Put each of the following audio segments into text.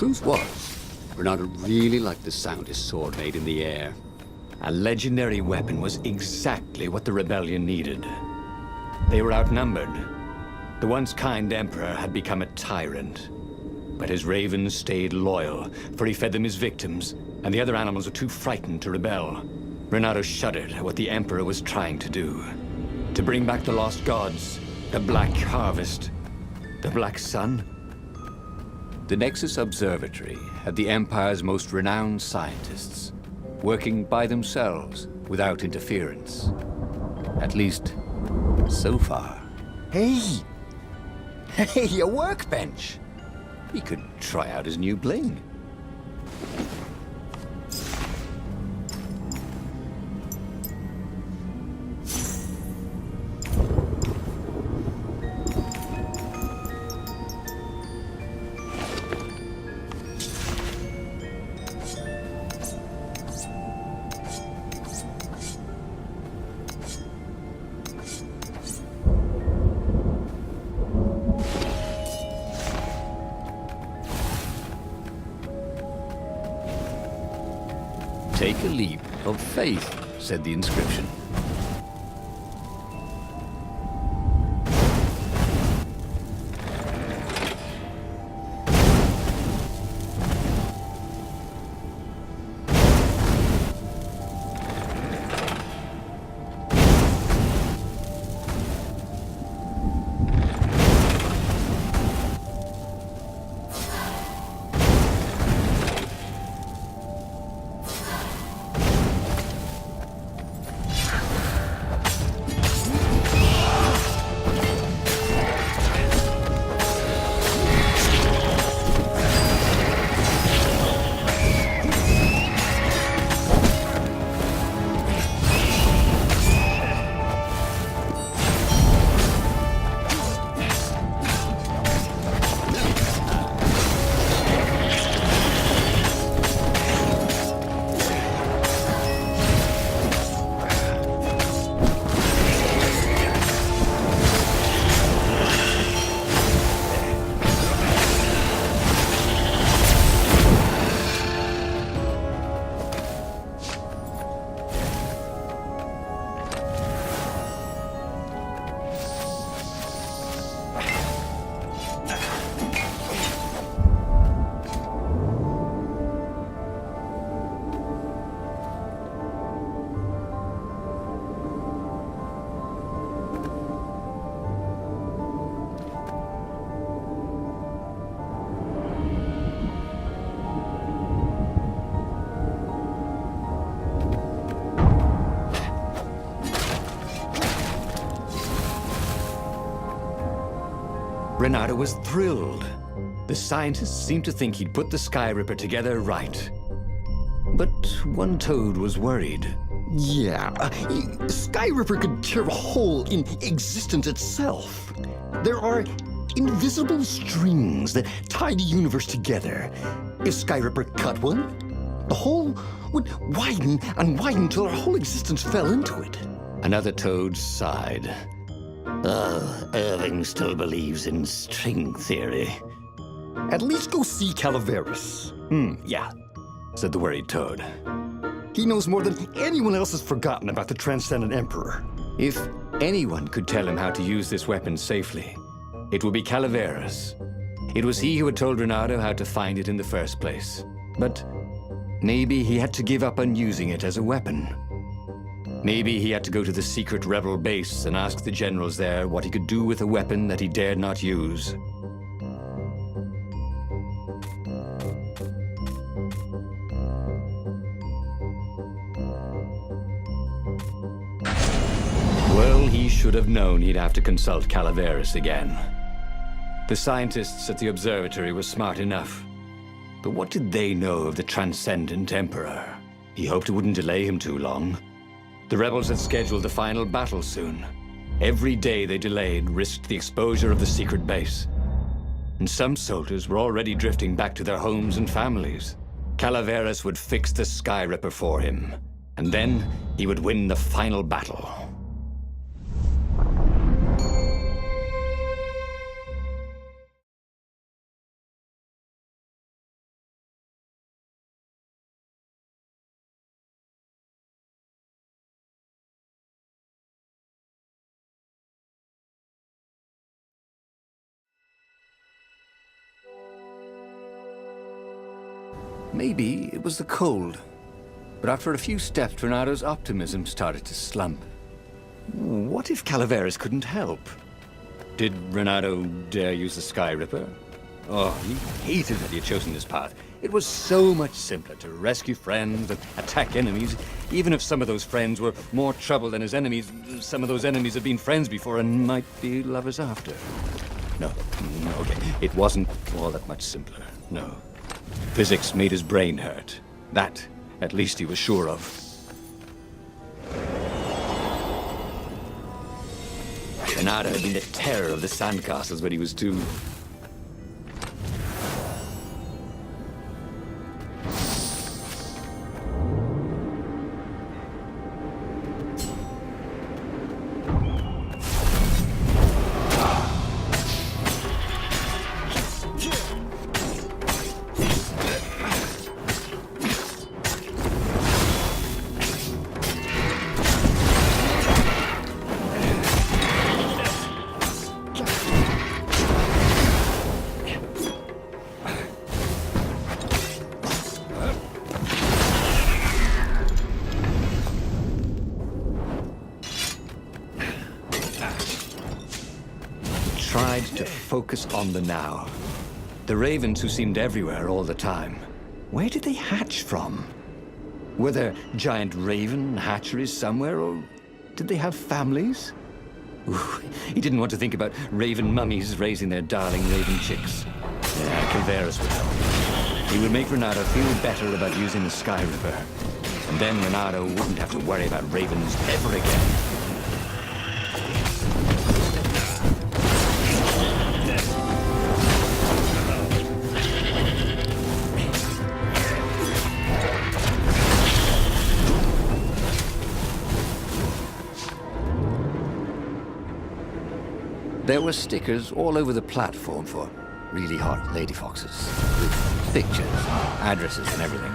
truth was, Renato really liked the sound his sword made in the air. A legendary weapon was exactly what the rebellion needed. They were outnumbered. The once kind Emperor had become a tyrant. But his ravens stayed loyal, for he fed them his victims, and the other animals were too frightened to rebel. Renato shuddered at what the Emperor was trying to do. To bring back the lost gods, the Black Harvest, the Black Sun. The Nexus Observatory had the Empire's most renowned scientists, working by themselves without interference. At least, so far. Hey! Hey, a workbench! He could try out his new bling. Take a leap of faith, said the inscription. Renato was thrilled. The scientists seemed to think he'd put the Sky Ripper together right. But one toad was worried. Yeah, Sky Ripper could tear a hole in existence itself. There are invisible strings that tie the universe together. If Sky Ripper cut one, the hole would widen and widen till our whole existence fell into it. Another toad sighed. Irving still believes in string theory. At least go see Calaveras. Yeah, said the worried toad. He knows more than anyone else has forgotten about the Transcendent Emperor. If anyone could tell him how to use this weapon safely, it would be Calaveras. It was he who had told Renato how to find it in the first place. But maybe he had to give up on using it as a weapon. Maybe he had to go to the secret rebel base and ask the generals there what he could do with a weapon that he dared not use. Well, he should have known he'd have to consult Calaveras again. The scientists at the observatory were smart enough. But what did they know of the Transcendent Emperor? He hoped it wouldn't delay him too long. The rebels had scheduled the final battle soon. Every day they delayed risked the exposure of the secret base. And some soldiers were already drifting back to their homes and families. Calaveras would fix the Sky Ripper for him, and then he would win the final battle. Maybe it was the cold. But after a few steps, Renado's optimism started to slump. What if Calaveras couldn't help? Did Renato dare use the Sky Ripper? Oh, he hated that he had chosen this path. It was so much simpler to rescue friends and attack enemies. Even if some of those friends were more trouble than his enemies, some of those enemies had been friends before and might be lovers after. No, okay, it wasn't all that much simpler, no. Physics made his brain hurt. That, at least, he was sure of. Renato had been the terror of the sandcastles when he was 2. Tried to focus on the now. The ravens who seemed everywhere all the time. Where did they hatch from? Were there giant raven hatcheries somewhere, or did they have families? Ooh, he didn't want to think about raven mummies raising their darling raven chicks. Yeah, Calaveras would help. He would make Renato feel better about using the Sky Ripper. And then Renato wouldn't have to worry about ravens ever again. There were stickers all over the platform for really hot lady foxes, with pictures, addresses, and everything.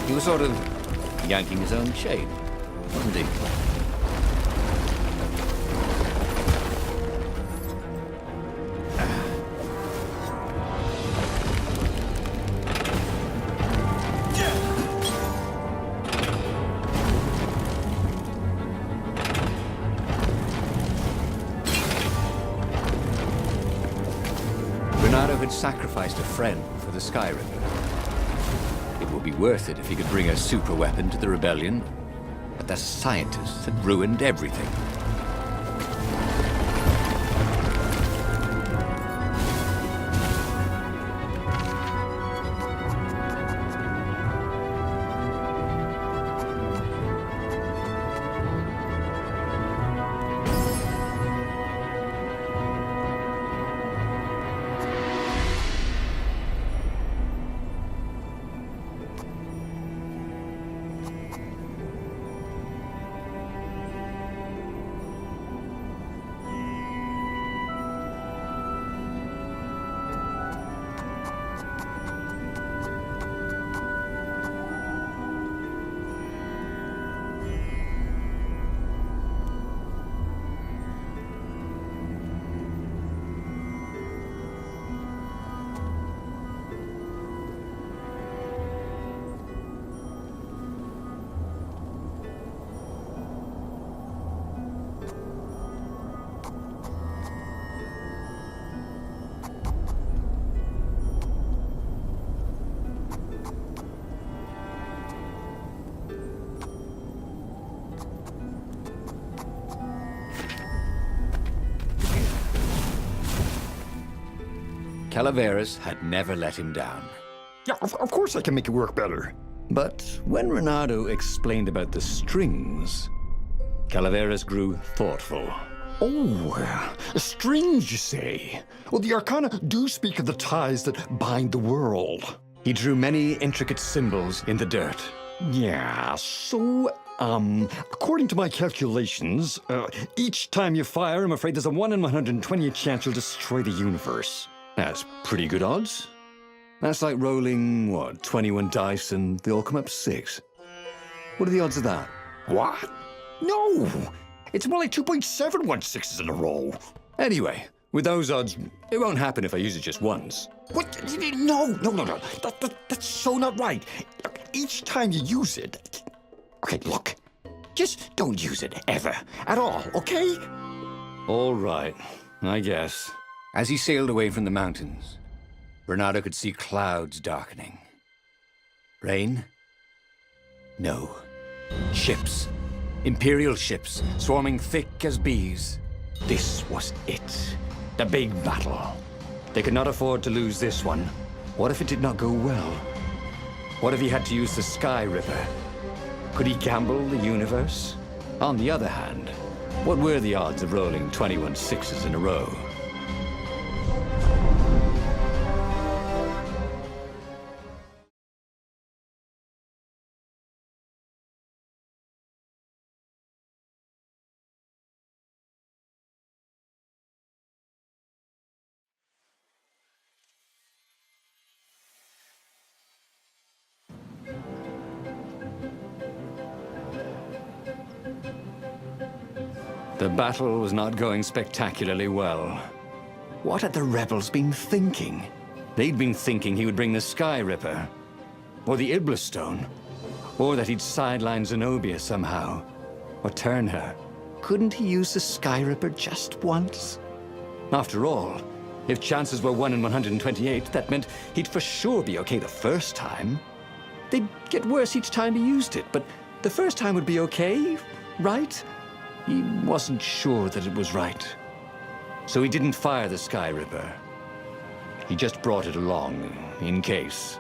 He was sort of yanking his own chain, wasn't he? Renato had sacrificed a friend for the Sky Ripper. It would be worth it if he could bring a super weapon to the rebellion, but the scientists had ruined everything. Calaveras had never let him down. Yeah, of course I can make it work better. But when Renato explained about the strings, Calaveras grew thoughtful. Oh, strings, you say? Well, the Arcana do speak of the ties that bind the world. He drew many intricate symbols in the dirt. Yeah, so, according to my calculations, each time you fire, I'm afraid there's a 1 in 120 chance you'll destroy the universe. That's pretty good odds. That's like rolling, 21 dice and they all come up 6. What are the odds of that? What? No! It's more like 2.716s in a row. Anyway, with those odds, it won't happen if I use it just once. What? No. That's so not right. Each time you use it... Okay, look. Just don't use it ever. At all, okay? All right, I guess. As he sailed away from the mountains, Renato could see clouds darkening. Rain? No. Ships. Imperial ships, swarming thick as bees. This was it. The big battle. They could not afford to lose this one. What if it did not go well? What if he had to use the Sky Ripper? Could he gamble the universe? On the other hand, what were the odds of rolling 21 sixes in a row? The battle was not going spectacularly well. What had the rebels been thinking? They'd been thinking he would bring the Sky Ripper, or the Iblis Stone, or that he'd sideline Zenobia somehow, or turn her. Couldn't he use the Sky Ripper just once? After all, if chances were 1 in 128, that meant he'd for sure be okay the first time. They'd get worse each time he used it, but the first time would be okay, right? He wasn't sure that it was right. So he didn't fire the Sky Ripper. He just brought it along, in case.